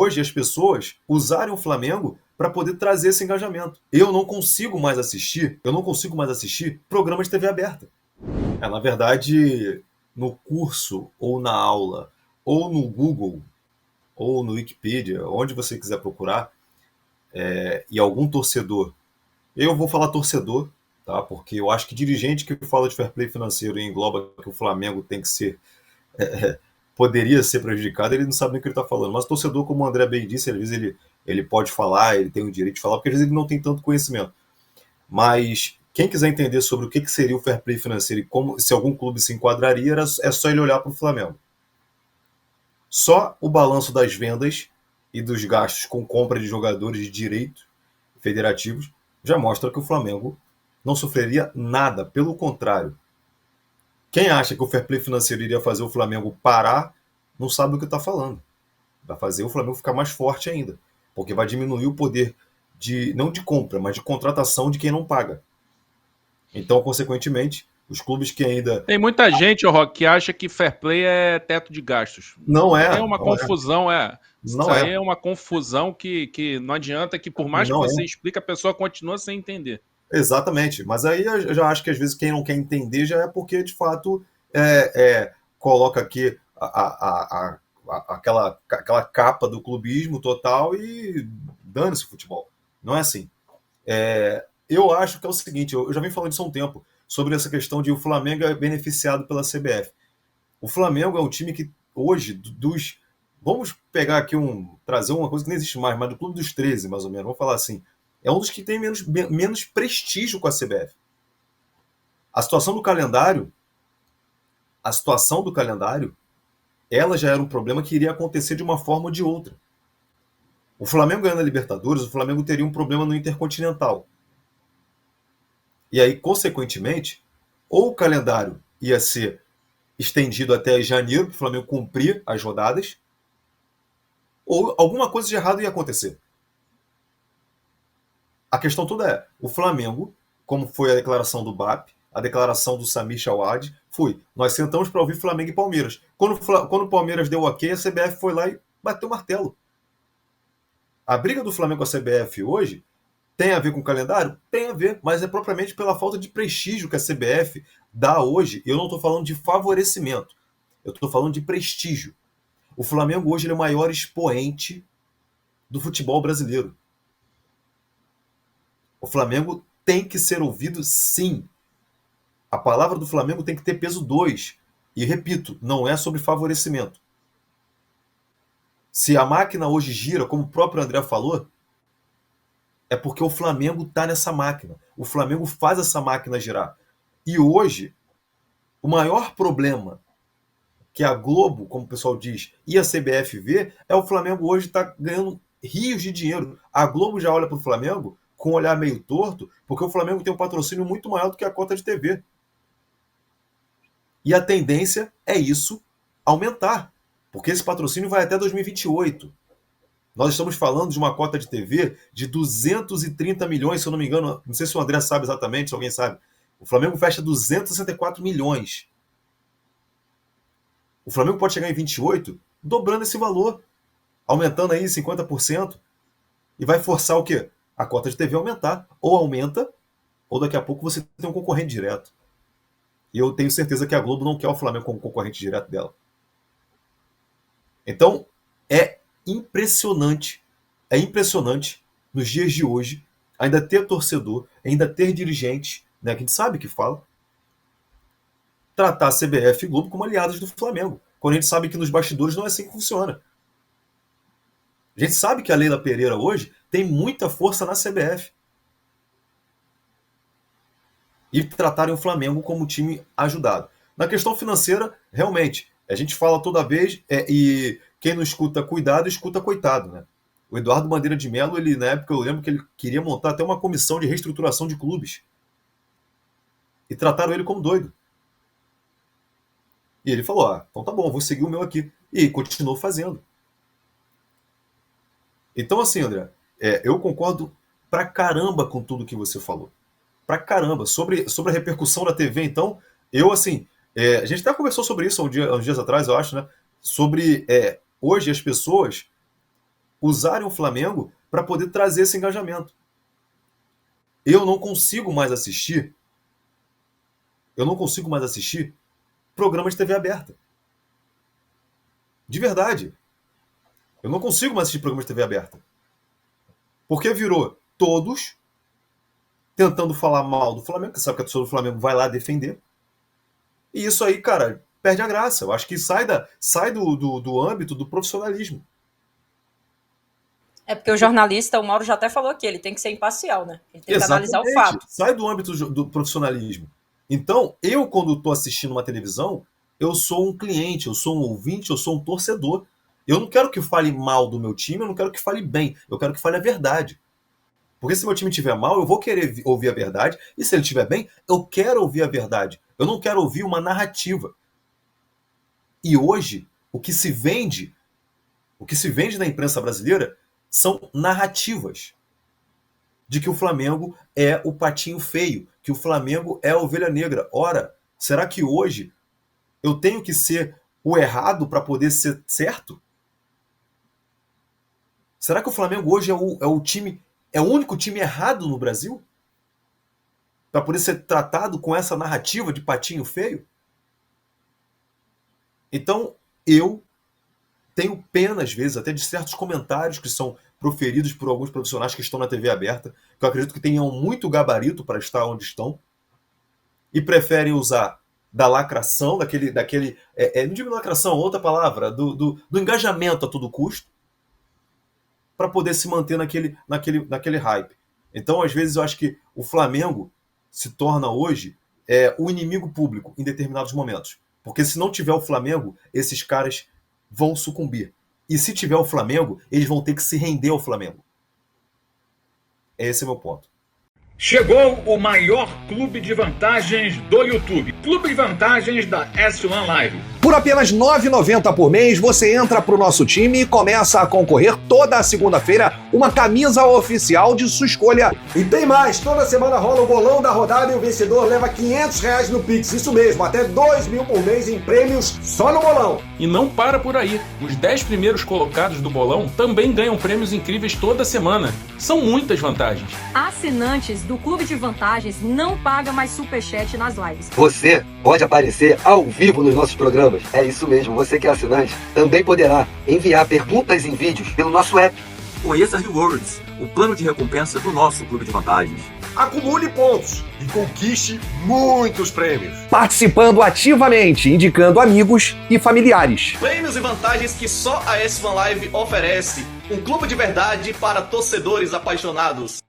hoje as pessoas usarem o Flamengo para poder trazer esse engajamento. Eu não consigo mais assistir programas de TV aberta. Na verdade, no curso, ou na aula, ou no Google, ou no Wikipedia, onde você quiser procurar, e algum torcedor, eu vou falar torcedor, tá? Porque eu acho que dirigente que fala de fair play financeiro e engloba que o Flamengo tem que ser, poderia ser prejudicado, ele não sabe nem o que ele está falando. Mas torcedor, como o André bem disse, às vezes ele pode falar, ele tem o direito de falar, porque às vezes ele não tem tanto conhecimento. Mas quem quiser entender sobre o que seria o fair play financeiro e como, se algum clube se enquadraria, é só ele olhar para o Flamengo. Só o balanço das vendas e dos gastos com compra de jogadores de direito federativos já mostra que o Flamengo não sofreria nada, pelo contrário. Quem acha que o fair play financeiro iria fazer o Flamengo parar, não sabe o que está falando. Vai fazer o Flamengo ficar mais forte ainda, porque vai diminuir o poder não de compra, mas de contratação de quem não paga. Então, consequentemente, os clubes que ainda... Tem muita gente, Rock, que acha que fair play é teto de gastos. Não é. Isso aí é uma confusão, Isso aí é uma confusão que não adianta, que por mais que você explique, a pessoa continua sem entender. Exatamente. Mas aí eu já acho que às vezes quem não quer entender já é porque, de fato, coloca aqui aquela capa do clubismo total e dane-se o futebol. Não é assim. Eu acho que é o seguinte, eu já venho falando disso há um tempo, sobre essa questão de o Flamengo é beneficiado pela CBF. O Flamengo é um time que hoje, vamos pegar aqui trazer uma coisa que não existe mais, mas do Clube dos 13, mais ou menos, vamos falar assim, é um dos que tem menos prestígio com a CBF. A situação do calendário, ela já era um problema que iria acontecer de uma forma ou de outra. O Flamengo ganhando a Libertadores, o Flamengo teria um problema no Intercontinental. E aí, consequentemente, ou o calendário ia ser estendido até janeiro, para o Flamengo cumprir as rodadas, ou alguma coisa de errado ia acontecer. A questão toda é, o Flamengo, como foi a declaração do BAP, a declaração do Samir Chawad, nós sentamos para ouvir Flamengo e Palmeiras. Quando o Palmeiras deu o ok, a CBF foi lá e bateu o martelo. A briga do Flamengo com a CBF hoje tem a ver com o calendário? Tem a ver, mas é propriamente pela falta de prestígio que a CBF dá hoje. Eu não estou falando de favorecimento, eu estou falando de prestígio. O Flamengo hoje é o maior expoente do futebol brasileiro. O Flamengo tem que ser ouvido, sim. A palavra do Flamengo tem que ter peso 2. E repito, não é sobre favorecimento. Se a máquina hoje gira, como o próprio André falou, é porque o Flamengo está nessa máquina. O Flamengo faz essa máquina girar. E hoje, o maior problema que a Globo, como o pessoal diz, e a CBF vê, é o Flamengo hoje estar ganhando rios de dinheiro. A Globo já olha para o Flamengo com um olhar meio torto, porque o Flamengo tem um patrocínio muito maior do que a cota de TV. E a tendência é isso aumentar, porque esse patrocínio vai até 2028. Nós estamos falando de uma cota de TV de 230 milhões, se eu não me engano, não sei se o André sabe exatamente, se alguém sabe. O Flamengo fecha 264 milhões. O Flamengo pode chegar em 28, dobrando esse valor, aumentando aí 50%, e vai forçar o quê? A cota de TV aumentar. Ou aumenta, ou daqui a pouco você tem um concorrente direto. E eu tenho certeza que a Globo não quer o Flamengo como concorrente direto dela. Então, é impressionante nos dias de hoje ainda ter torcedor, ainda ter dirigente, né, que a gente sabe que fala, tratar a CBF e Globo como aliados do Flamengo, quando a gente sabe que nos bastidores não é assim que funciona. A gente sabe que a Leila Pereira hoje tem muita força na CBF. E tratarem o Flamengo como time ajudado. Na questão financeira, realmente, a gente fala toda vez, e quem não escuta cuidado, escuta coitado, né? O Eduardo Bandeira de Mello, ele, na época, eu lembro que ele queria montar até uma comissão de reestruturação de clubes. E trataram ele como doido. E ele falou, então tá bom, vou seguir o meu aqui. E continuou fazendo. Então, assim, André, eu concordo pra caramba com tudo que você falou. Pra caramba. Sobre a repercussão da TV, então, eu, assim, a gente até conversou sobre isso uns dias atrás, eu acho, né? Sobre, hoje, as pessoas usarem o Flamengo para poder trazer esse engajamento. Eu não consigo mais assistir programas de TV aberta. De verdade. Eu não consigo mais assistir programas de TV aberta. Porque virou todos tentando falar mal do Flamengo, que sabe que a torcida do Flamengo vai lá defender. E isso aí, cara, perde a graça. Eu acho que sai do âmbito do profissionalismo. É porque o jornalista, o Mauro já até falou aqui, ele tem que ser imparcial, né? Ele tem que analisar o fato. Sai do âmbito do profissionalismo. Então, eu, quando estou assistindo uma televisão, eu sou um cliente, eu sou um ouvinte, eu sou um torcedor. Eu não quero que fale mal do meu time, eu não quero que fale bem, eu quero que fale a verdade. Porque se meu time estiver mal, eu vou querer ouvir a verdade, e se ele estiver bem, eu quero ouvir a verdade. Eu não quero ouvir uma narrativa. E hoje, o que se vende na imprensa brasileira são narrativas de que o Flamengo é o patinho feio, que o Flamengo é a ovelha negra. Ora, será que hoje eu tenho que ser o errado para poder ser certo? Será que o Flamengo hoje é o único time errado no Brasil? Para poder ser tratado com essa narrativa de patinho feio? Então, eu tenho pena, às vezes, até de certos comentários que são proferidos por alguns profissionais que estão na TV aberta, que eu acredito que tenham muito gabarito para estar onde estão, e preferem usar da lacração, não digo lacração, outra palavra, do engajamento a todo custo, para poder se manter naquele hype. Então, às vezes, eu acho que o Flamengo se torna hoje o inimigo público em determinados momentos. Porque se não tiver o Flamengo, esses caras vão sucumbir. E se tiver o Flamengo, eles vão ter que se render ao Flamengo. Esse é o meu ponto. Chegou o maior clube de vantagens do YouTube. Clube de vantagens da S1 Live. Por apenas R$ 9,90 por mês, você entra pro nosso time e começa a concorrer toda segunda-feira uma camisa oficial de sua escolha. E tem mais, toda semana rola o bolão da rodada e o vencedor leva R$500 no Pix. Isso mesmo, até R$2.000 por mês em prêmios só no bolão. E não para por aí. Os 10 primeiros colocados do bolão também ganham prêmios incríveis toda semana. São muitas vantagens. Assinantes do Clube de Vantagens não pagam mais superchat nas lives. Você pode aparecer ao vivo nos nossos programas. É isso mesmo, você que é assinante também poderá enviar perguntas em vídeos pelo nosso app. Conheça Rewards, o plano de recompensa do nosso Clube de Vantagens. Acumule pontos e conquiste muitos prêmios. Participando ativamente, indicando amigos e familiares. Prêmios e vantagens que só a S1 Live oferece. Um clube de verdade para torcedores apaixonados.